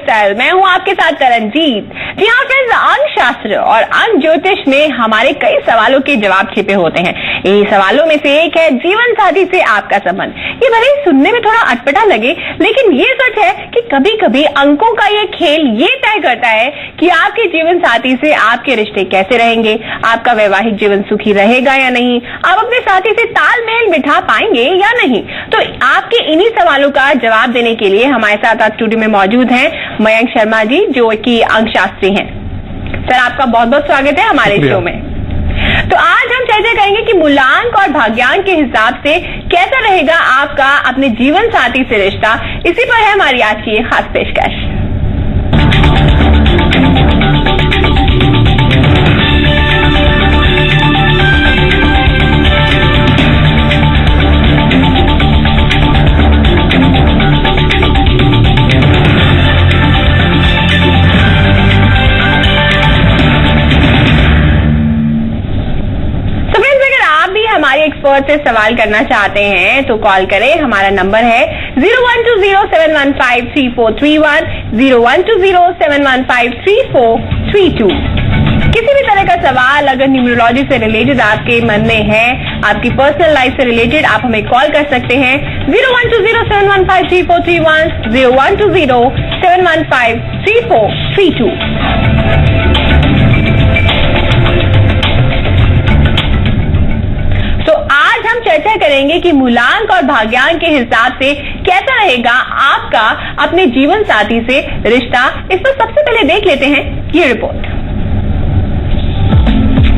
Lifestyle. मैं हूं आपके साथ तरनजीत। जी हाँ फ्रेंड्स, अंक शास्त्र और अंक ज्योतिष में हमारे कई सवालों के जवाब छिपे होते हैं। यही सवालों में से एक है जीवन साथी से आपका संबंध। ये भले ही सुनने में थोड़ा अटपटा लगे, लेकिन ये सच है कि कभी कभी अंकों का ये खेल ये तय करता है कि आपके जीवन साथी से आपके रिश्ते कैसे रहेंगे, आपका वैवाहिक जीवन सुखी रहेगा या नहीं, आप अपने साथी से तालमेल बिठा पाएंगे या नहीं। तो आपके इन्हीं सवालों का जवाब देने के लिए हमारे साथ आज स्टूडियो में मौजूद हैं मयंक शर्मा जी, जो कि अंक शास्त्री हैं। सर, आपका बहुत बहुत स्वागत है हमारे शो में। तो आज हम चर्चा करेंगे कि मूलांक और भाग्यांक के हिसाब से कैसा रहेगा आपका अपने जीवन साथी से रिश्ता। इसी पर है हमारी आज की खास पेशकश। हमारे एक्सपर्ट से सवाल करना चाहते हैं तो कॉल करें। हमारा नंबर है 0120715343 0120715332। किसी भी तरह का सवाल अगर न्यूमरोलॉजी से रिलेटेड आपके मन में है, आपकी पर्सनल लाइफ से रिलेटेड, आप हमें कॉल कर सकते हैं 0120715343 0120715332। तो आज हम चर्चा करेंगे कि मूलांक और भाग्यांक के हिसाब से कैसा रहेगा आपका अपने जीवन साथी से रिश्ता। इस पर सबसे पहले देख लेते हैं ये रिपोर्ट।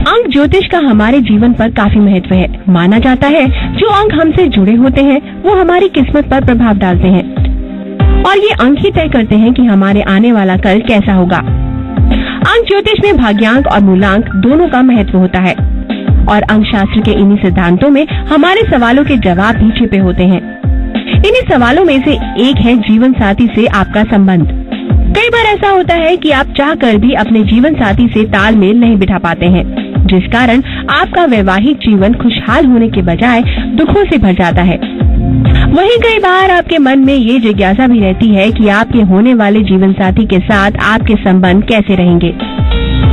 अंक ज्योतिष का हमारे जीवन पर काफी महत्व है। माना जाता है जो अंक हमसे जुड़े होते हैं वो हमारी किस्मत पर प्रभाव डालते हैं और ये अंक ही तय करते हैं कि हमारे आने वाला कल कैसा होगा। अंक ज्योतिष में भाग्यांक और मूलांक दोनों का महत्व होता है और अंक शास्त्र के इन्हीं सिद्धांतों में हमारे सवालों के जवाब भी छिपे होते हैं। इन्हीं सवालों में से एक है जीवन साथी से आपका संबंध। कई बार ऐसा होता है कि आप चाहकर भी अपने जीवन साथी से तालमेल नहीं बिठा पाते हैं, जिस कारण आपका वैवाहिक जीवन खुशहाल होने के बजाय दुखों से भर जाता है। वहीं कई बार आपके मन में ये जिज्ञासा भी रहती है कि आपके होने वाले जीवन साथी के साथ आपके संबंध कैसे रहेंगे।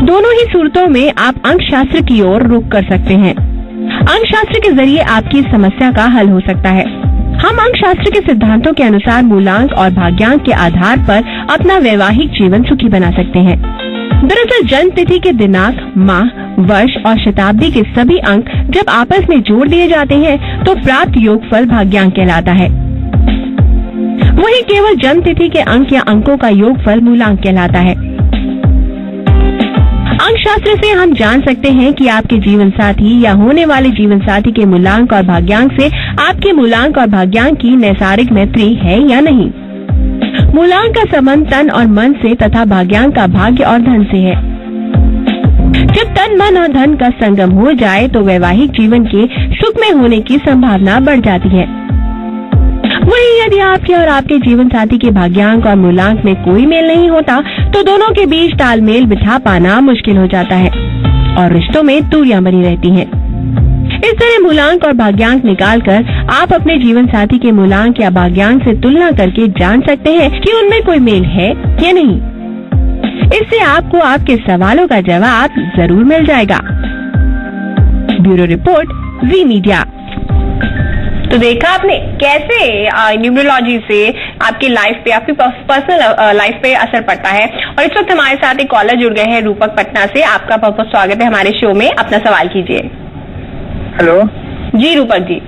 दोनों ही सूरतों में आप अंक शास्त्र की ओर रुख कर सकते हैं। अंक शास्त्र के जरिए आपकी समस्या का हल हो सकता है। हम अंक शास्त्र के सिद्धांतों के अनुसार मूलांक और भाग्यांक के आधार पर अपना वैवाहिक जीवन सुखी बना सकते हैं। दरअसल जन्म तिथि के दिनांक, माह, वर्ष और शताब्दी के सभी अंक जब आपस में जोड़ दिए जाते हैं तो प्राप्त योगफल भाग्यांक कहलाता है। वहीं केवल जन्म तिथि के अंक या अंकों का योगफल मूलांक कहलाता है। अंक शास्त्र से हम जान सकते हैं कि आपके जीवन साथी या होने वाले जीवन साथी के मूलांक और भाग्यांक से आपके मूलांक और भाग्यांक की नैसर्गिक मैत्री है या नहीं। मूलांक का संबंध तन और मन से तथा भाग्यांक का भाग्य और धन से है। जब तन, मन और धन का संगम हो जाए तो वैवाहिक जीवन के सुखमय होने की संभावना बढ़ जाती है। वहीं यदि आपके और आपके जीवन साथी के भाग्यांक और मूलांक में कोई मेल नहीं होता तो दोनों के बीच तालमेल बिठा पाना मुश्किल हो जाता है और रिश्तों में दूरियां बनी रहती हैं। इस तरह मूलांक और भाग्यांक निकालकर आप अपने जीवन साथी के मूलांक या भाग्यांक से तुलना करके जान सकते हैं कि उनमें कोई मेल है या नहीं। इससे आपको आपके सवालों का जवाब जरूर मिल जाएगा। ब्यूरो रिपोर्ट, जी मीडिया। तो देखा आपने कैसे न्यूमरोलॉजी से आपकी लाइफ पे, आपकी पर्सनल लाइफ पे असर पड़ता है। और इस वक्त हमारे साथ एक कॉलर जुड़ गए हैं रूपक पटना से। आपका बहुत बहुत स्वागत है हमारे शो में। अपना सवाल कीजिए। हेलो जी रूपक जी।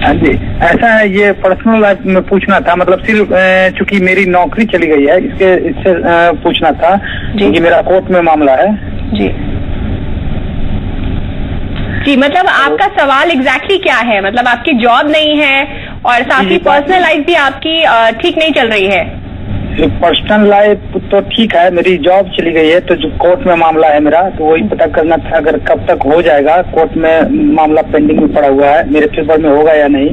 हाँ जी, ऐसा है, ये पर्सनल लाइफ में पूछना था। मतलब सिर्फ चूंकि मेरी नौकरी चली गई है इससे पूछना था कि मेरा कोर्ट में मामला है। जी जी, मतलब आपका सवाल एग्जैक्टली क्या है? मतलब आपकी जॉब नहीं है और साथ ही पर्सनल लाइफ भी आपकी ठीक नहीं चल रही है। पर्सनल लाइफ तो ठीक है, मेरी जॉब चली गई है, तो जो कोर्ट में मामला है मेरा, तो वही पता करना था अगर कब तक हो जाएगा। कोर्ट में मामला पेंडिंग में पड़ा हुआ है, मेरे फेवर में होगा या नहीं।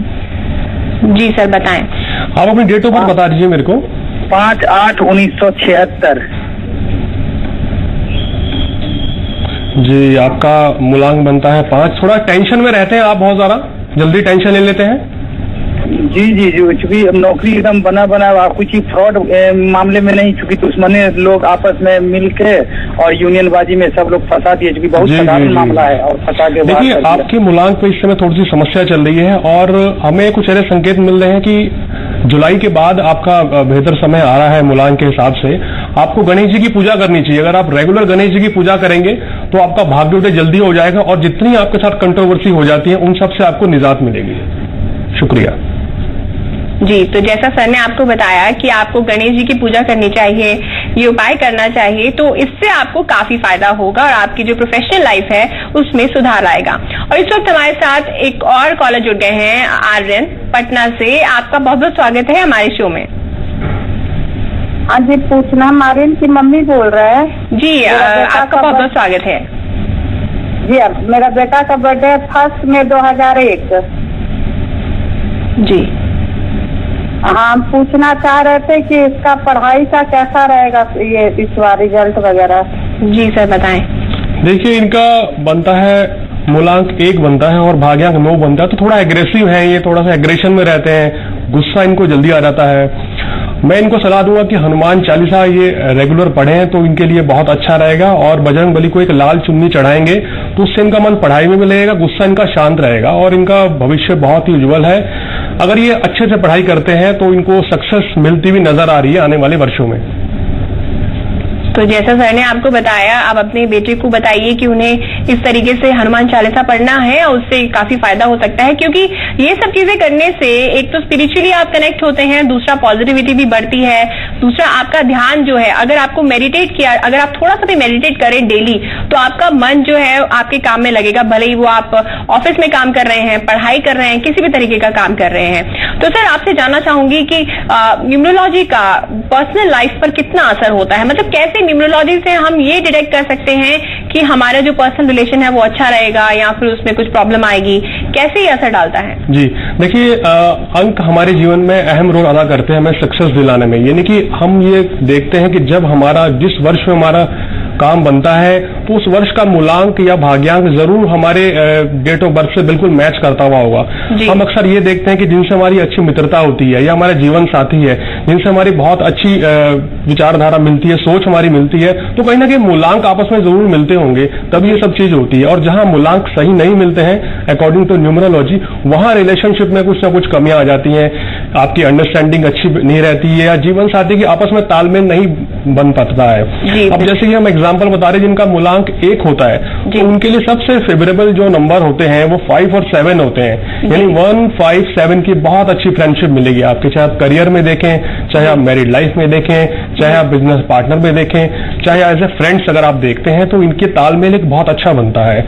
जी सर बताएं। आप अपनी डेट ऑफ बर्थ बता दीजिए मेरे को। 5/8/1976। जी, आपका मूलांक बनता है 5। थोड़ा टेंशन में रहते हैं आप बहुत ज्यादा, जल्दी टेंशन ले लेते हैं। जी, चूंकि नौकरी एकदम बना कुछ फ्रॉड मामले में नहीं, चूंकि दुश्मनी लोग आपस में मिल के और यूनियनबाजी में सब लोग फंसा दिए, चूंकि बहुत साधारण मामला है और फंसा के। देखिए, आपके मूलांक पे इस समय थोड़ी सी समस्या चल रही है और हमें कुछ ऐसे संकेत मिल रहे हैं कि जुलाई के बाद आपका बेहतर समय आ रहा है। मूलांक के हिसाब से आपको गणेश जी की पूजा करनी चाहिए। अगर आप रेगुलर गणेश जी की पूजा करेंगे तो आपका भाग्योदय जल्दी हो जाएगा और जितनी आपके साथ कंट्रोवर्सी हो जाती है उन सब से आपको निजात मिलेगी। शुक्रिया जी। तो जैसा सर ने आपको बताया कि आपको गणेश जी की पूजा करनी चाहिए, ये उपाय करना चाहिए, तो इससे आपको काफी फायदा होगा और आपकी जो प्रोफेशनल लाइफ है उसमें सुधार आएगा। और इस वक्त हमारे साथ एक और कॉलर जुड़ गए हैं, आर्यन पटना से। आपका बहुत बहुत स्वागत है हमारे शो में। हाँ जी, पूछना, हम आर्यन की मम्मी बोल रहे हैं। जी, आपका बहुत बहुत स्वागत है। जी, मेरा बेटा का बर्थडे 1 मई 2001। जी हाँ, हम पूछना चाह रहे थे कि इसका पढ़ाई का कैसा रहेगा, ये इस बार रिजल्ट वगैरह। जी सर बताएं। देखिए, इनका बनता है मूलांक 1 बनता है और भाग्यांक 9 बनता है, तो थोड़ा एग्रेसिव है ये, थोड़ा सा एग्रेशन में रहते हैं, गुस्सा इनको जल्दी आ जाता है। मैं इनको सलाह दूंगा कि हनुमान चालीसा ये रेगुलर पढ़ें तो इनके लिए बहुत अच्छा रहेगा और बजरंग बली को एक लाल चुन्नी चढ़ाएंगे तो उससे इनका मन पढ़ाई में भी लगेगा, गुस्सा इनका शांत रहेगा और इनका भविष्य बहुत ही उज्जवल है। अगर ये अच्छे से पढ़ाई करते हैं तो इनको सक्सेस मिलती हुई नजर आ रही है आने वाले वर्षों में। तो जैसा सर ने आपको बताया, आप अपने बेटे को बताइए कि उन्हें इस तरीके से हनुमान चालीसा पढ़ना है और उससे काफी फायदा हो सकता है, क्योंकि ये सब चीजें करने से एक तो स्पिरिचुअली आप कनेक्ट होते हैं, दूसरा पॉजिटिविटी भी बढ़ती है, दूसरा आपका ध्यान जो है, अगर आपको मेडिटेट किया, अगर आप थोड़ा सा भी मेडिटेट करें डेली तो आपका मन जो है आपके काम में लगेगा, भले ही वो आप ऑफिस में काम कर रहे हैं, पढ़ाई कर रहे हैं, किसी भी तरीके का काम कर रहे हैं। तो सर आपसे जानना चाहूंगी कि न्यूमरोलॉजी का पर्सनल लाइफ पर कितना असर होता है, मतलब कैसे न्यूमरोलॉजी से हम ये डिटेक्ट कर सकते हैं कि हमारा जो पर्सनल रिलेशन है वो अच्छा रहेगा या फिर उसमें कुछ प्रॉब्लम आएगी, कैसे ये असर डालता है? जी देखिए, अंक हमारे जीवन में अहम रोल अदा करते हैं हमें सक्सेस दिलाने में। यानी कि हम ये देखते हैं कि जब हमारा जिस वर्ष में हमारा काम बनता है तो उस वर्ष का मूलांक या भाग्यांक जरूर हमारे डेट ऑफ बर्थ से बिल्कुल मैच करता हुआ होगा। हम अक्सर ये देखते हैं कि जिनसे हमारी अच्छी मित्रता होती है या हमारा जीवन साथी है, जिनसे हमारी बहुत अच्छी विचारधारा मिलती है, सोच हमारी मिलती है, तो कहीं ना कहीं मूलांक आपस में जरूर मिलते होंगे, तब ये सब चीज होती है। और जहां मूलांक सही नहीं मिलते हैं अकॉर्डिंग टू न्यूमरोलॉजी, वहां रिलेशनशिप में कुछ ना कुछ कमियां आ जाती हैं, आपकी अंडरस्टैंडिंग अच्छी नहीं रहती है या जीवन साथी की आपस में तालमेल नहीं बन पाता है। अब जैसे कि हम एग्जाम्पल बता रहे, जिनका मूलांक 1 होता है तो उनके लिए सबसे फेवरेबल जो नंबर होते हैं वो 5 और 7 होते हैं। यानी 1, 5, 7 की बहुत अच्छी फ्रेंडशिप मिलेगी आपके, चाहे आप करियर में देखें, चाहे आप मैरिड लाइफ में देखें, चाहे आप बिजनेस पार्टनर में देखें, चाहे एज ए फ्रेंड्स अगर आप देखते हैं तो इनके तालमेल एक बहुत अच्छा बनता है।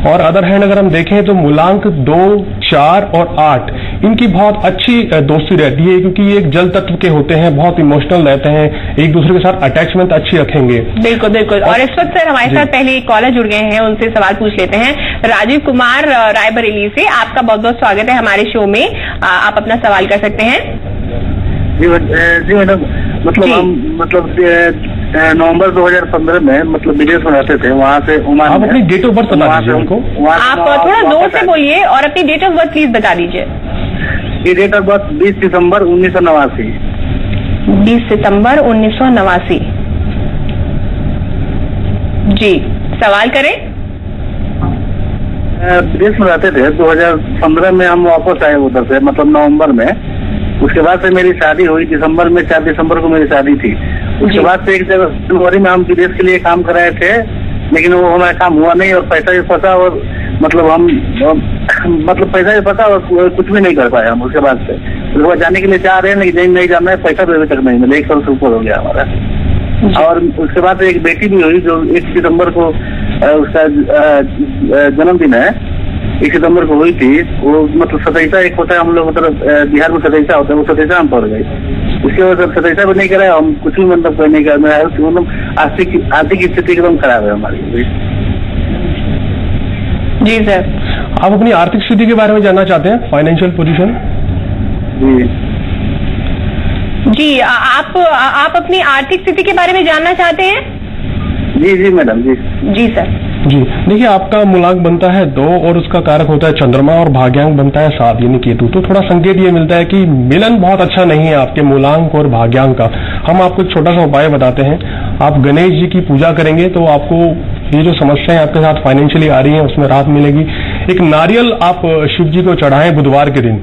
और अदर हैंड अगर हम देखें तो मूलांक 2, 4 और 8 इनकी बहुत अच्छी दोस्ती रहती है, क्योंकि ये एक जल तत्व के होते हैं, बहुत इमोशनल रहते हैं, एक दूसरे के साथ अटैचमेंट अच्छी रखेंगे। बिल्कुल बिल्कुल। और इस वक्त सर हमारे साथ पहले एक कॉलर जुड़ गए हैं, उनसे सवाल पूछ लेते हैं। राजीव कुमार रायबरेली से, आपका बहुत बहुत स्वागत है हमारे शो में, आप अपना सवाल कर सकते हैं। जी मैडम, मतलब नवंबर 2015 में मतलब विदेश में रहते थे, वहाँ से ओमान। आप अपनी डेट ऑफ बर्थ बता दीजिए उनको। आप थोड़ा जोर से बोलिए और अपनी डेट ऑफ बर्थ प्लीज बता दीजिए। ये डेट ऑफ बर्थ 20 सितंबर 1989। 20 सितंबर 1989। जी सवाल करें। विदेश में रहते थे, 2015 में हम वापस आए उधर से, मतलब नवंबर में। उसके बाद से मेरी शादी हुई दिसंबर में, 4 दिसंबर को मेरी शादी थी। उसके बाद से एक जगह जनवरी में हम विदेश के लिए काम कराए थे, लेकिन वो हमारा काम हुआ नहीं और पैसा भी फंसा, और मतलब हम पैसा भी फंसा और कुछ भी नहीं कर पाए हम उसके बाद से। उसके बाद जाने के लिए चाह रहे हैं लेकिन नहीं जाना है, पैसा भी अभी तक नहीं मिला, 1 साल से ऊपर हो गया हमारा। और उसके बाद एक बेटी भी हुई जो 1 सितंबर को उसका जन्मदिन है, 1 सितंबर को हुई थी। वो मतलब 27 एक होता है हम लोग, मतलब बिहार में 27 होता है, वो 27 में पड़ गई। उसके बाद 27 भी नहीं कराया हम, कुछ भी मतलब नहीं कर, मतलब आर्थिक स्थिति एकदम खराब है हमारी। जी सर, आप अपनी आर्थिक स्थिति के बारे में जानना चाहते हैं, फाइनेंशियल पोजीशन? जी आप अपनी आर्थिक स्थिति के बारे में जानना चाहते हैं? जी मैडम। जी सर जी देखिए, आपका मूलांक बनता है 2 और उसका कारक होता है चंद्रमा, और भाग्यांक बनता है 7 यानी केतु। तो थोड़ा संकेत ये मिलता है कि मिलन बहुत अच्छा नहीं है आपके मूलांक और भाग्यांक का। हम आपको एक छोटा सा उपाय बताते हैं। आप गणेश जी की पूजा करेंगे तो आपको ये जो समस्याएं आपके साथ फाइनेंशियली आ रही हैं उसमें राहत मिलेगी। एक नारियल आप शिव जी को चढ़ाएं बुधवार के दिन,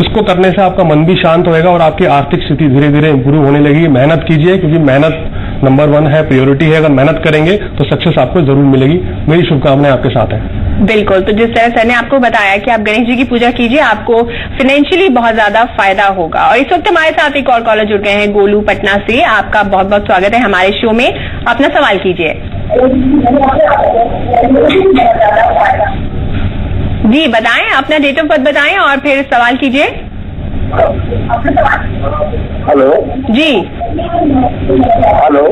उसको करने से आपका मन भी शांत होएगा और आपकी आर्थिक स्थिति धीरे धीरे इंप्रूव होने लगेगी। मेहनत कीजिए, क्योंकि मेहनत नंबर 1 है, प्रायोरिटी है। अगर मेहनत करेंगे तो सक्सेस आपको जरूर मिलेगी। मेरी शुभकामनाएं आपके साथ हैं। बिल्कुल। तो जिस तरह सर ने आपको बताया कि आप गणेश जी की पूजा कीजिए, आपको फाइनेंशियली बहुत ज्यादा फायदा होगा। और इस वक्त हमारे साथ एक और कॉलर जुड़ गए हैं गोलू पटना से। आपका बहुत बहुत स्वागत है हमारे शो में। अपना सवाल कीजिए। जी बताएं, अपना डेट ऑफ बर्थ बताएं और फिर सवाल कीजिए। हेलो जी हेलो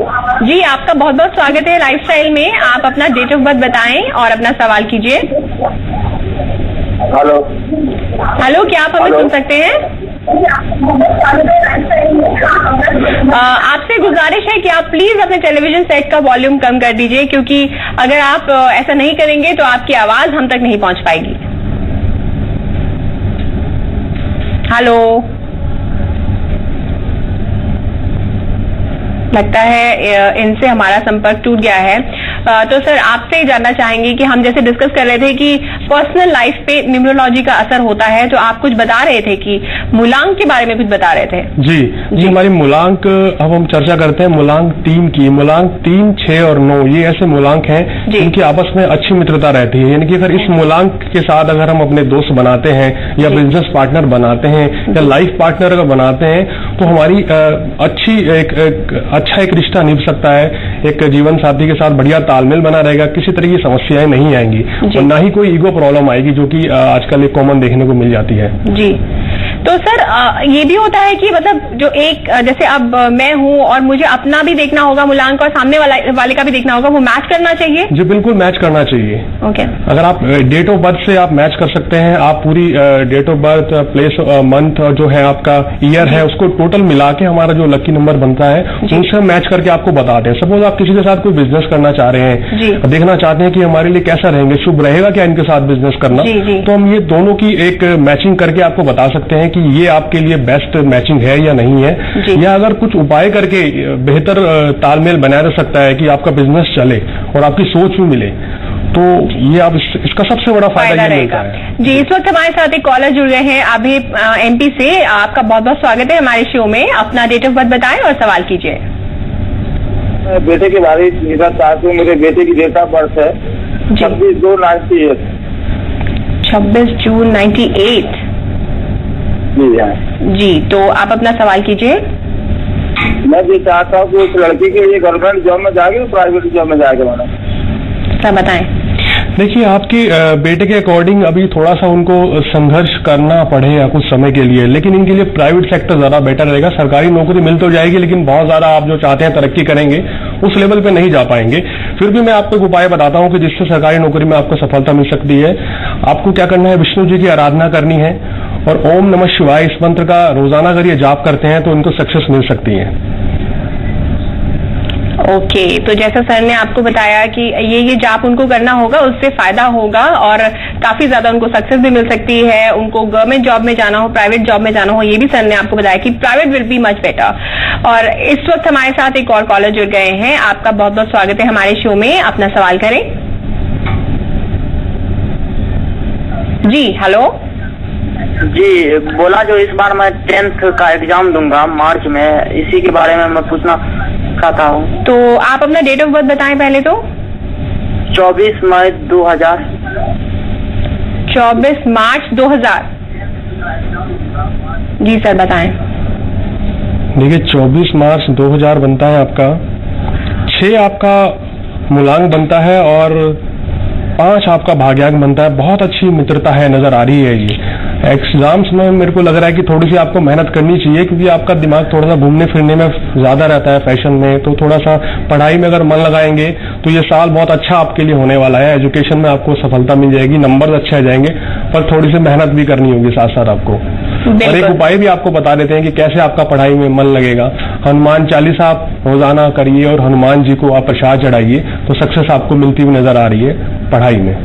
जी, आपका बहुत बहुत स्वागत है लाइफस्टाइल में। आप अपना डेट ऑफ बर्थ बताएं और अपना सवाल कीजिए। हेलो हेलो, क्या आप हमें सुन सकते हैं? आपसे गुजारिश है कि आप प्लीज अपने टेलीविजन सेट का वॉल्यूम कम कर दीजिए, क्योंकि अगर आप ऐसा नहीं करेंगे तो आपकी आवाज हम तक नहीं पहुंच पाएगी। हेलो, लगता है इनसे हमारा संपर्क टूट गया है। तो सर आपसे जानना चाहेंगे कि हम जैसे डिस्कस कर रहे थे कि पर्सनल लाइफ पे न्यूमरोलॉजी का असर होता है, तो आप कुछ बता रहे थे कि मूलांक के बारे में कुछ बता रहे थे। जी हमारी मूलांक, अब हम चर्चा करते हैं मूलांक 3 की। मूलांक 3, 6 और 9 ये ऐसे मूलांक हैं जिनकी आपस में अच्छी मित्रता रहती है। यानी कि अगर इस मूलांक के साथ अगर हम अपने दोस्त बनाते हैं या बिजनेस पार्टनर बनाते हैं या लाइफ पार्टनर अगर बनाते हैं तो हमारी अच्छा एक रिश्ता निभ सकता है। एक जीवन साथी के साथ बढ़िया तालमेल बना रहेगा, किसी तरह की समस्याएं नहीं आएंगी और ना ही कोई ईगो प्रॉब्लम आएगी, जो कि आजकल एक कॉमन देखने को मिल जाती है। जी तो सर ये भी होता है कि मतलब जो एक जैसे अब मैं हूँ और मुझे अपना भी देखना होगा मूलांक और सामने वाले का भी देखना होगा, वो मैच करना चाहिए? जी बिल्कुल मैच करना चाहिए। ओके। अगर आप डेट ऑफ बर्थ से आप मैच कर सकते हैं, आप पूरी date of birth, place, month और जो है आपका ईयर है उसको टोटल मिला के हमारा जो लकी नंबर बनता है उनसे मैच करके आपको बताते हैं। सपोज आप किसी के साथ कोई बिजनेस करना चाह रहे हैं, देखना चाहते हैं कि हमारे लिए कैसा रहेंगे, शुभ रहेगा क्या इनके साथ बिजनेस करना, तो हम ये दोनों की एक मैचिंग करके आपको बता सकते हैं कि ये आपके लिए बेस्ट मैचिंग है या नहीं है, या अगर कुछ उपाय करके बेहतर तालमेल बनाया जा सकता है कि आपका बिजनेस चले और आपकी सोच भी मिले, तो ये आप इसका सबसे बड़ा फायदा ये मिलता है। जी इस वक्त हमारे साथ एक कॉलर जुड़ रहे हैं अभी MP से। आपका बहुत बहुत स्वागत है हमारे शो में। अपना डेट ऑफ बर्थ बताएं और सवाल कीजिए। बेटे के बारे में चाहती हूँ। मेरे बेटे की डेट ऑफ बर्थ है 26 जून 98। 26 जून 98। जी तो आप अपना सवाल कीजिए। मैं ये चाहता हूँ कि उस लड़की के लिए गवर्नमेंट जॉब में जाएगी तो प्राइवेट जॉब में जाएगा मैडम? सर बताएं। देखिए आपके बेटे के अकॉर्डिंग अभी थोड़ा सा उनको संघर्ष करना पड़ेगा कुछ समय के लिए, लेकिन इनके लिए प्राइवेट सेक्टर ज्यादा बेटर रहेगा। सरकारी नौकरी मिल तो जाएगी लेकिन बहुत ज्यादा आप जो चाहते हैं तरक्की करेंगे उस लेवल पे नहीं जा पाएंगे। फिर भी मैं आपको एक उपाय बताता हूं कि जिससे सरकारी नौकरी में आपको सफलता मिल सकती है। आपको क्या करना है, विष्णु जी की आराधना करनी है और ओम नमः शिवाय इस मंत्र का रोजाना अगर ये जाप करते हैं तो उनको सक्सेस मिल सकती है। ओके तो जैसा सर ने आपको बताया कि ये जाप उनको करना होगा, उससे फायदा होगा और काफी ज्यादा उनको सक्सेस भी मिल सकती है। उनको गवर्नमेंट जॉब में जाना हो, प्राइवेट जॉब में जाना हो, ये भी सर ने आपको बताया कि private will be much better. और इस वक्त हमारे साथ एक और कॉलर जुड़ गए हैं। आपका बहुत बहुत स्वागत है हमारे शो में। अपना सवाल करें। जी हेलो जी बोला जो इस बार मैं 10th का एग्जाम दूंगा मार्च में, इसी के बारे में मैं पूछना चाहता हूँ। तो आप अपना डेट ऑफ बर्थ बताएं पहले तो। 24 मई 2000। 24 मार्च 2000। जी सर बताएं। देखिए 24 मार्च 2000 बनता है आपका, 6 आपका मूलांक बनता है और 5 आपका भाग्यांक बनता है। बहुत अच्छी मित्रता है, नजर आ रही है। ये एग्जाम्स में मेरे को लग रहा है कि थोड़ी सी आपको मेहनत करनी चाहिए, क्योंकि आपका दिमाग थोड़ा सा घूमने फिरने में ज्यादा रहता है, फैशन में। तो थोड़ा सा पढ़ाई में अगर मन लगाएंगे तो ये साल बहुत अच्छा आपके लिए होने वाला है। एजुकेशन में आपको सफलता मिल जाएगी, नंबर अच्छे आ जाएंगे, पर थोड़ी सी मेहनत भी करनी होगी साथ साथ आपको। और एक उपाय भी आपको बता देते हैं कि कैसे आपका पढ़ाई में मन लगेगा। हनुमान चालीसा आप रोजाना करिए और हनुमान जी को आप प्रसाद चढ़ाइए, तो सक्सेस आपको मिलती हुई नजर आ रही है पढ़ाई में।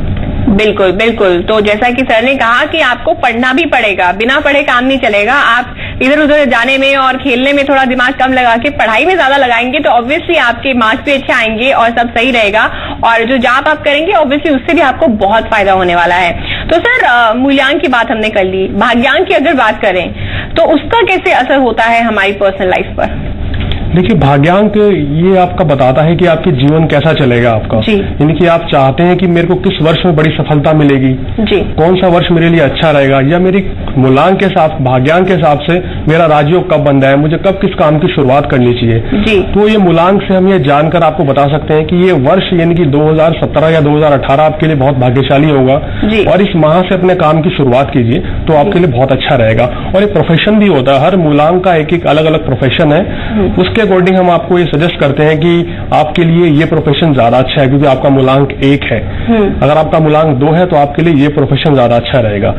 बिल्कुल बिल्कुल। तो जैसा कि सर ने कहा कि आपको पढ़ना भी पड़ेगा, बिना पढ़े काम नहीं चलेगा। आप इधर उधर जाने में और खेलने में थोड़ा दिमाग कम लगा के पढ़ाई में ज्यादा लगाएंगे तो ऑब्वियसली आपके मार्क्स भी अच्छे आएंगे और सब सही रहेगा, और जो जॉब आप करेंगे ऑब्वियसली उससे भी आपको बहुत फायदा होने वाला है। तो सर मूल्यांक की बात हमने कर ली, भाग्यांक की अगर बात करें तो उसका कैसे असर होता है हमारी पर्सनल लाइफ पर? देखिए, भाग्यांक ये आपका बताता है कि आपके जीवन कैसा चलेगा आपका, यानी कि आप चाहते हैं कि मेरे को किस वर्ष में बड़ी सफलता मिलेगी जी, कौन सा वर्ष मेरे लिए अच्छा रहेगा, या मेरी मूलांक के हिसाब, भाग्यांक के हिसाब से मेरा राजयोग कब बन रहा है, मुझे कब किस काम की शुरुआत करनी चाहिए जी। तो ये मूलांक से हम ये जानकर आपको बता सकते हैं कि ये वर्ष यानी कि 2017 या 2018 आपके लिए बहुत भाग्यशाली होगा, और इस माह से अपने काम की शुरुआत कीजिए तो आपके लिए बहुत अच्छा रहेगा। और एक प्रोफेशन भी होता है, हर मूलांक का एक एक अलग अलग प्रोफेशन है, उसके अकॉर्डिंग हम आपको ये सजेस्ट करते हैं कि आपके लिए ये प्रोफेशन ज्यादा अच्छा है, क्योंकि आपका मूलांक 1 है। अगर आपका मूलांक 2 है तो आपके लिए ये प्रोफेशन ज्यादा अच्छा रहेगा।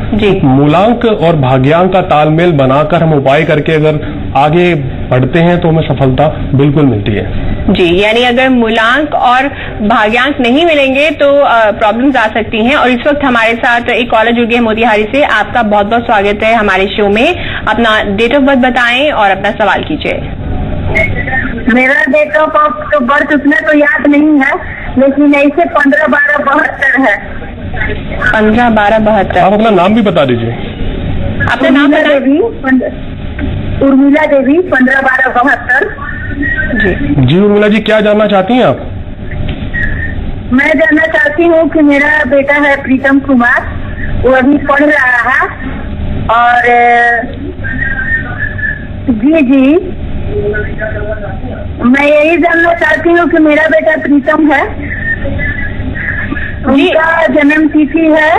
मूलांक और भाग्यांक का तालमेल बनाकर हम उपाय करके अगर आगे बढ़ते हैं तो हमें सफलता बिल्कुल मिलती है जी। यानी अगर मूलांक और भाग्यांक नहीं मिलेंगे तो प्रॉब्लम्स आ सकती हैं। और इस वक्त हमारे साथ एक कॉलर जुड़ गए मोतिहारी से। आपका बहुत बहुत स्वागत है हमारे शो में। अपना डेट ऑफ बर्थ बताएं और अपना सवाल कीजिए। मेरा डेट ऑफ बर्थ उसमें तो याद नहीं है, लेकिन ऐसे 15/12/72 है। 15/12/72। आप अपना नाम भी बता दीजिए। अपना नाम बता। उर्मिला देवी 15/12/72 जी। जी उर्मिला जी, क्या जानना चाहती हैं आप? मैं जानना चाहती हूँ कि मेरा बेटा है प्रीतम कुमार, वो अभी पढ़ रहा है, और जी मैं यही जानना चाहती हूँ कि मेरा बेटा प्रीतम है, उनका जन्म तिथि है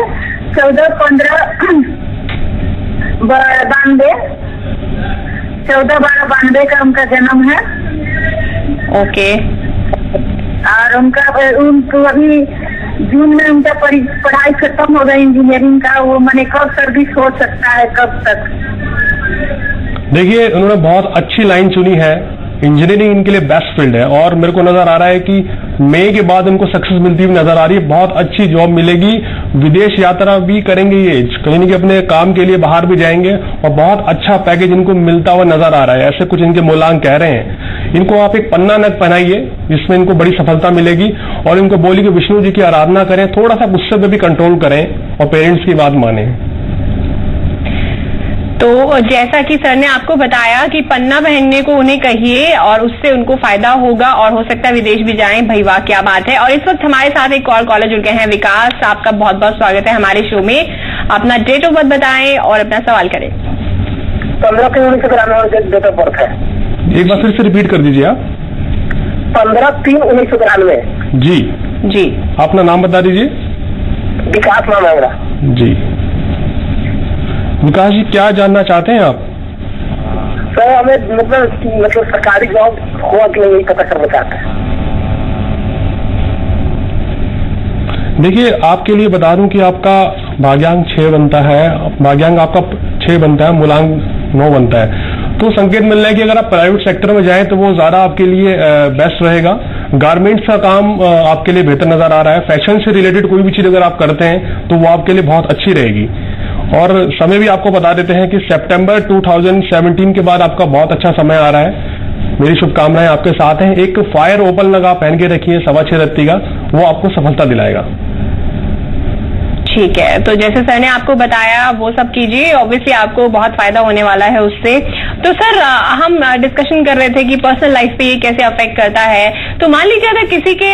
14/15/92, 14/12/92 का उनका जन्म है। ओके। और उनको अभी जून में उनका पढ़ाई खत्म हो गई इंजीनियरिंग का, वो मैंने कब सर्विस हो सकता है, कब तक? देखिए, उन्होंने बहुत अच्छी लाइन चुनी है, इंजीनियरिंग इनके लिए बेस्ट फील्ड है, और मेरे को नजर आ रहा है कि मई के बाद उनको सक्सेस मिलती हुई नजर आ रही है। बहुत अच्छी जॉब मिलेगी, विदेश यात्रा भी करेंगे, ये कहीं न कहीं अपने काम के लिए बाहर भी जाएंगे, और बहुत अच्छा पैकेज इनको मिलता हुआ नजर आ रहा है। ऐसे कुछ इनके मूलांक कह रहे हैं। इनको आप एक पन्ना नग पहनाइए जिसमें इनको बड़ी सफलता मिलेगी, और इनको बोलिए कि विष्णु जी की आराधना करें, थोड़ा सा गुस्से पे भी कंट्रोल करें और पेरेंट्स की बात माने। तो जैसा कि सर ने आपको बताया कि पन्ना पहनने को उन्हें कहिए और उससे उनको फायदा होगा, और हो सकता है विदेश भी जाएं। भाई वाह, क्या बात है। और इस वक्त हमारे साथ एक और कॉलर जुड़ गए हैं, विकास। आपका बहुत बहुत स्वागत है हमारे शो में। अपना डेट ऑफ बर्थ बताएं और अपना सवाल करें। 15/3/1993 डेट ऑफ बर्थ है। एक बार फिर से रिपीट कर दीजिए आप। 15/3/1993 जी जी। अपना नाम बता दीजिए। विकास नाम है मेरा जी। विकास जी, क्या जानना चाहते हैं आप? सर हमें मतलब सरकारी जॉब हुआ कि नहीं पता करना चाहते हैं। देखिए, आपके लिए बता दूं कि आपका भाग्यांक 6 बनता है, भाग्यांक आपका 6 बनता है, मूलांक 9 बनता है। तो संकेत मिल रहा है कि अगर आप प्राइवेट सेक्टर में जाएं तो वो ज्यादा आपके लिए बेस्ट रहेगा। गारमेंट्स का काम आपके लिए बेहतर नजर आ रहा है। फैशन से रिलेटेड कोई भी चीज अगर आप करते हैं तो वो आपके लिए बहुत अच्छी रहेगी। और समय भी आपको बता देते हैं कि सितंबर 2017 के बाद आपका बहुत अच्छा समय आ रहा है। मेरी शुभकामनाएं आपके साथ हैं। एक फायर ओपल नग आप पहन के रखिए 6.25 रत्ती का, वो आपको सफलता दिलाएगा। ठीक है, तो जैसे सर ने आपको बताया वो सब कीजिए, ऑब्वियसली आपको बहुत फायदा होने वाला है उससे। तो सर हम डिस्कशन कर रहे थे कि पर्सनल लाइफ पे ये कैसे अफेक्ट करता है। तो मान लीजिए अगर किसी के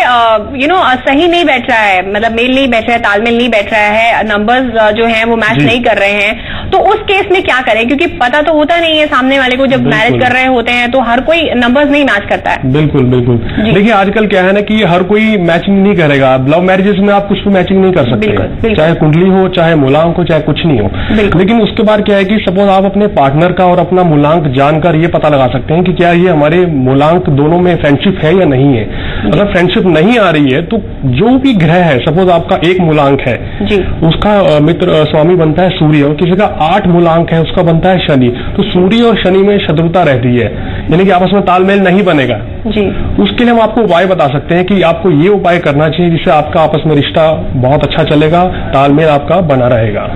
सही नहीं बैठ रहा है, मतलब मेल नहीं बैठ रहा है, तालमेल नहीं बैठ रहा है, नंबर्स जो हैं वो मैच नहीं कर रहे हैं, तो उस केस में क्या करें? क्योंकि पता तो होता नहीं है सामने वाले को, जब मैरिज कर रहे होते हैं तो हर कोई नंबर्स नहीं मैच करता है। बिल्कुल बिल्कुल। देखिए, आजकल क्या है ना कि हर कोई मैचिंग नहीं करेगा। लव मैरिजेस में आप कुछ भी मैचिंग नहीं कर सकते, चाहे कुंडली हो, चाहे मूलांक हो, चाहे कुछ नहीं हो। लेकिन उसके बाद क्या है कि सपोज आप अपने पार्टनर का और अपना मूलांक जानकर ये पता लगा सकते हैं कि क्या ये हमारे मूलांक दोनों में फ्रेंडशिप है या नहीं है। अगर फ्रेंडशिप नहीं आ रही है तो जो भी ग्रह है, सपोज आपका 1 मूलांक है, उसका मित्र स्वामी बनता है सूर्य, और किसी का 8 मूलांक है, उसका बनता है शनि। तो सूर्य और शनि में शत्रुता रहती है, यानी कि आपस में तालमेल नहीं बनेगा। जी। उसके लिए हम आपको उपाय बता सकते हैं कि आपको ये उपाय करना चाहिए जिससे आपका आपस में रिश्ता बहुत अच्छा चलेगा, तालमेल आपका बना रहेगा।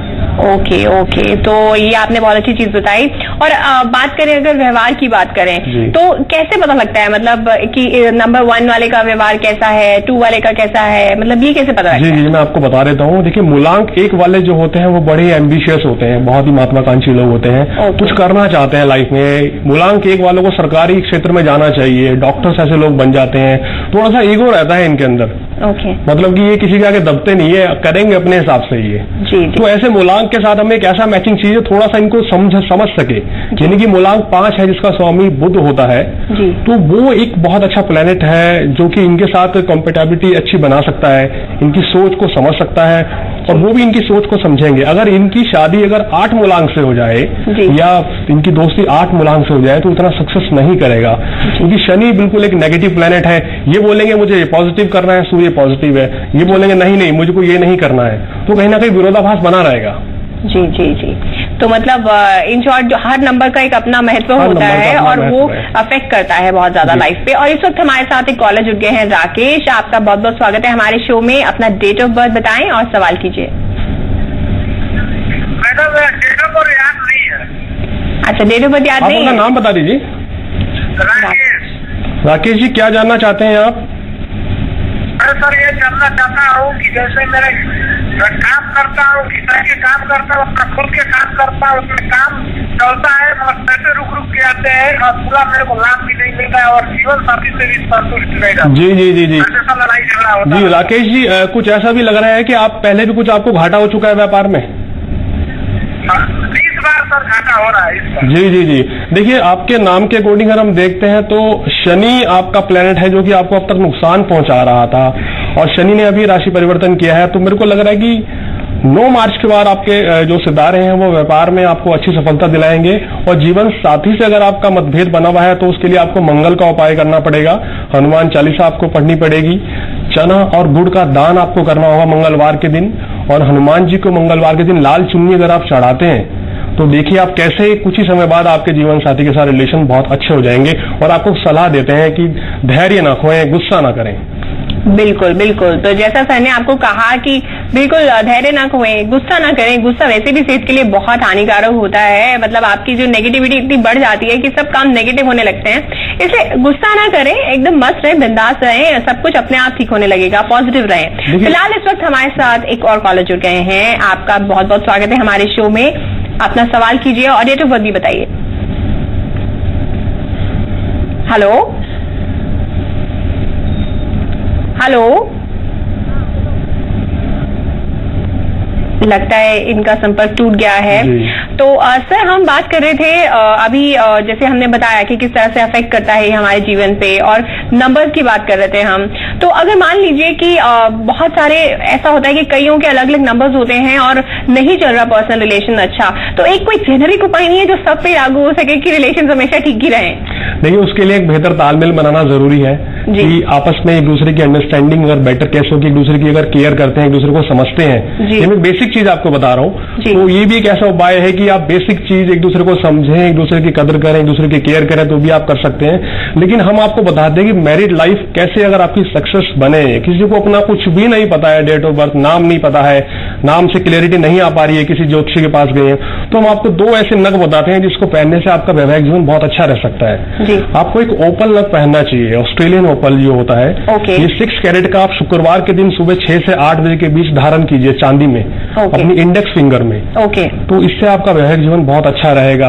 ओके ओके, तो ये आपने बहुत अच्छी चीज बताई। और बात करें अगर व्यवहार की बात करें तो कैसे पता लगता है मतलब कि नंबर 1 वाले का व्यवहार कैसा है, 2 वाले का कैसा है, मतलब ये कैसे पता लगता है? जी, मैं आपको बता देता हूँ। देखिए, मूलांक 1 वाले जो होते हैं वो बड़े एम्बिशियस होते हैं, बहुत ही महत्वाकांक्षी लोग होते हैं, कुछ करना चाहते हैं लाइफ में। मूलांक 1 वालों को सरकारी क्षेत्र में जाना चाहिए, डॉक्टर्स ऐसे लोग बन जाते हैं। थोड़ा सा ईगो रहता है इनके अंदर। मतलब कि ये किसी के आगे दबते नहीं है, करेंगे अपने हिसाब से ये। जी। तो ऐसे मूलांक के साथ हमें एक ऐसा मैचिंग चाहिए थोड़ा सा इनको समझ सके। यानी कि मूलांक 5 है जिसका स्वामी बुध होता है, तो वो एक बहुत अच्छा प्लेनेट है जो कि इनके साथ कंपेटेबिलिटी अच्छी बना सकता है, इनकी सोच को समझ सकता है और वो भी इनकी सोच को समझेंगे। अगर इनकी शादी अगर 8 मूलांक से हो जाए या इनकी दोस्ती 8 मूलांक से हो जाए तो उतना सक्सेस नहीं करेगा, क्योंकि शनि बिल्कुल एक नेगेटिव प्लेनेट है। ये बोलेंगे मुझे ये पॉजिटिव करना है, सूर्य पॉजिटिव है, ये बोलेंगे नहीं मुझको ये नहीं करना है, तो कहीं ना कहीं विरोधाभास बना रहेगा। जी जी जी। तो मतलब इन शॉर्ट जो हर नंबर का एक अपना महत्व होता है और वो अफेक्ट करता है बहुत ज्यादा लाइफ पे। और इस वक्त हमारे साथ एक कॉलर जुड़ गए हैं, राकेश, आपका बहुत बहुत स्वागत है हमारे शो में। अपना डेट ऑफ बर्थ बताएं और सवाल कीजिए। मैडम डेट ऑफ बर्थ याद नहीं है। अच्छा, डेट ऑफ बर्थ याद नहीं है? अपना नाम बता दीजिए। राकेश जी, क्या जानना चाहते हैं आप? मैं सर ये जानना चाहता हूँ कि जैसे मेरे काम करता हूँ, किसी काम करता हूँ, अपना खुद के काम करता हूँ, उसमें काम चलता है मगर पैसे रुक के आते हैं और पूरा मेरे को लाभ भी नहीं मिलता है और जीवन साथी से भी संतुष्ट नहीं रहता। जी जी जी जी लड़ाई झगड़ा होता है। जी राकेश जी, कुछ ऐसा भी लग रहा है कि आप पहले भी कुछ आपको घाटा हो चुका है व्यापार में? 20 बार सर घाटा हो रहा है। जी जी जी। देखिए, आपके नाम के अकॉर्डिंग अगर हम देखते हैं तो शनि आपका प्लेनेट है जो कि आपको अब तक नुकसान पहुंचा रहा था और शनि ने अभी राशि परिवर्तन किया है। तो मेरे को लग रहा है कि 9 मार्च के बाद आपके जो सितारे हैं वो व्यापार में आपको अच्छी सफलता दिलाएंगे। और जीवन साथी से अगर आपका मतभेद बना हुआ है तो उसके लिए आपको मंगल का उपाय करना पड़ेगा, हनुमान चालीसा आपको पढ़नी पड़ेगी, चना और गुड़ का दान आपको करना होगा मंगलवार के दिन। और हनुमान जी को मंगलवार के दिन लाल चुन्नी अगर आप चढ़ाते हैं तो देखिए आप कैसे कुछ ही समय बाद आपके जीवन साथी के साथ रिलेशन बहुत अच्छे हो जाएंगे। और आपको सलाह देते हैं कि धैर्य ना खोएं, गुस्सा ना करें। बिल्कुल बिल्कुल। तो जैसा सर ने आपको कहा कि बिल्कुल धैर्य ना खोएं, गुस्सा ना करें। गुस्सा वैसे भी सेहत के लिए बहुत हानिकारक होता है। मतलब आपकी जो नेगेटिविटी इतनी बढ़ जाती है कि सब काम नेगेटिव होने लगते हैं। इसलिए गुस्सा ना करें, एकदम मस्त रहें, बिंदास रहें, सब कुछ अपने आप ठीक होने लगेगा, पॉजिटिव रहें। फिलहाल इस वक्त हमारे साथ एक और कॉलर जुड़ गए हैं, आपका बहुत बहुत स्वागत है हमारे शो में। अपना सवाल कीजिए और डेट ऑफ बर्थ भी बताइए। हेलो हेलो, लगता है इनका संपर्क टूट गया है। तो सर हम बात कर रहे थे अभी जैसे हमने बताया कि किस तरह से अफेक्ट करता है हमारे जीवन पे, और नंबर्स की बात कर रहे थे हम। तो अगर मान लीजिए कि बहुत सारे ऐसा होता है कि कईयों के अलग अलग नंबर्स होते हैं और नहीं चल रहा पर्सनल रिलेशन अच्छा, तो एक कोई जेनरिक उपाय नहीं है जो सब पे लागू हो सके कि रिलेशन हमेशा ठीक ही रहे? देखिए, उसके लिए एक बेहतर तालमेल बनाना जरूरी है कि आपस में एक दूसरे की अंडरस्टैंडिंग अगर बेटर कैसे हो कि एक दूसरे की अगर केयर करते हैं, एक दूसरे को समझते हैं। ये मैं बेसिक चीज आपको बता रहा हूँ। तो ये भी एक ऐसा उपाय है कि आप बेसिक चीज एक दूसरे को समझें, एक दूसरे की कदर करें, एक दूसरे की केयर करें, तो भी आप कर सकते हैं। लेकिन हम आपको बताते हैं कि मैरिड लाइफ कैसे अगर आपकी सक्सेस बने। किसी को अपना कुछ भी नहीं पता है, डेट ऑफ बर्थ, नाम नहीं पता है, नाम से क्लियरिटी नहीं आ पा रही है, किसी ज्योतिषी के पास गए हैं, तो हम आपको 2 ऐसे नग बताते हैं जिसको पहनने से आपका वैवाहिक जीवन बहुत अच्छा रह सकता है। आपको एक ओपल नग पहनना चाहिए, ऑस्ट्रेलियन ओपल जो होता है। ये 6 कैरेट का आप शुक्रवार के दिन सुबह 6 से 8 बजे के बीच धारण कीजिए चांदी में, अपनी इंडेक्स फिंगर में। तो इससे आपका वैवाहिक जीवन बहुत अच्छा रहेगा।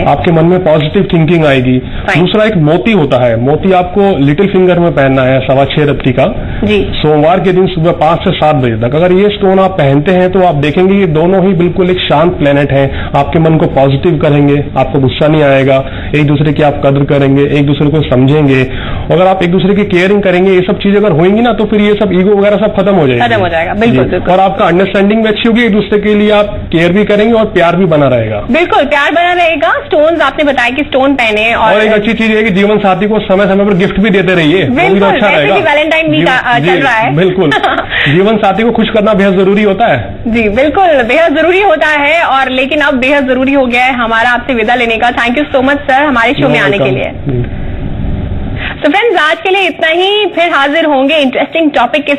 आपके मन में पॉजिटिव थिंकिंग आएगी। दूसरा एक मोती होता है, मोती आपको लिटिल फिंगर में पहनना है 6.25 रत्ती का, सोमवार के दिन सुबह 5 से 7 बजे तक। अगर ये स्टोन आप पहनते हैं तो आप देखेंगे ये दोनों ही बिल्कुल एक शांत प्लेनेट है, आपके मन को पॉजिटिव करेंगे, आपको गुस्सा नहीं आएगा, एक दूसरे की आप कदर करेंगे, एक दूसरे को समझेंगे अगर आप एक दूसरे की केयरिंग करेंगे, ये सब चीजें अगर होंगी ना, तो फिर ये सब ईगो वगैरह सब खत्म हो जाएगा। बिल्कुल। और आपका अंडरस्टैंडिंग भी अच्छी होगी, एक दूसरे के लिए आप केयर भी करेंगे और प्यार भी बना रहेगा। बिल्कुल, प्यार बना रहेगा। स्टोन्स आपने बताया कि स्टोन पहने, और एक अच्छी चीज है कि जीवन साथी को समय समय पर गिफ्ट भी देते रहिए, बिल्कुल, अच्छा रहेगा। वैलेंटाइन वीक चल रहा है। बिल्कुल जीवन साथी को खुश करना बेहद जरूरी होता है। जी बिल्कुल, बेहद जरूरी होता है। और लेकिन अब बेहद जरूरी हो गया है हमारा आपसे विदा लेने का। Thank you so much sir हमारे शो में आने के लिए। तो फ्रेंड्स, आज के लिए इतना ही। फिर हाजिर होंगे इंटरेस्टिंग टॉपिक के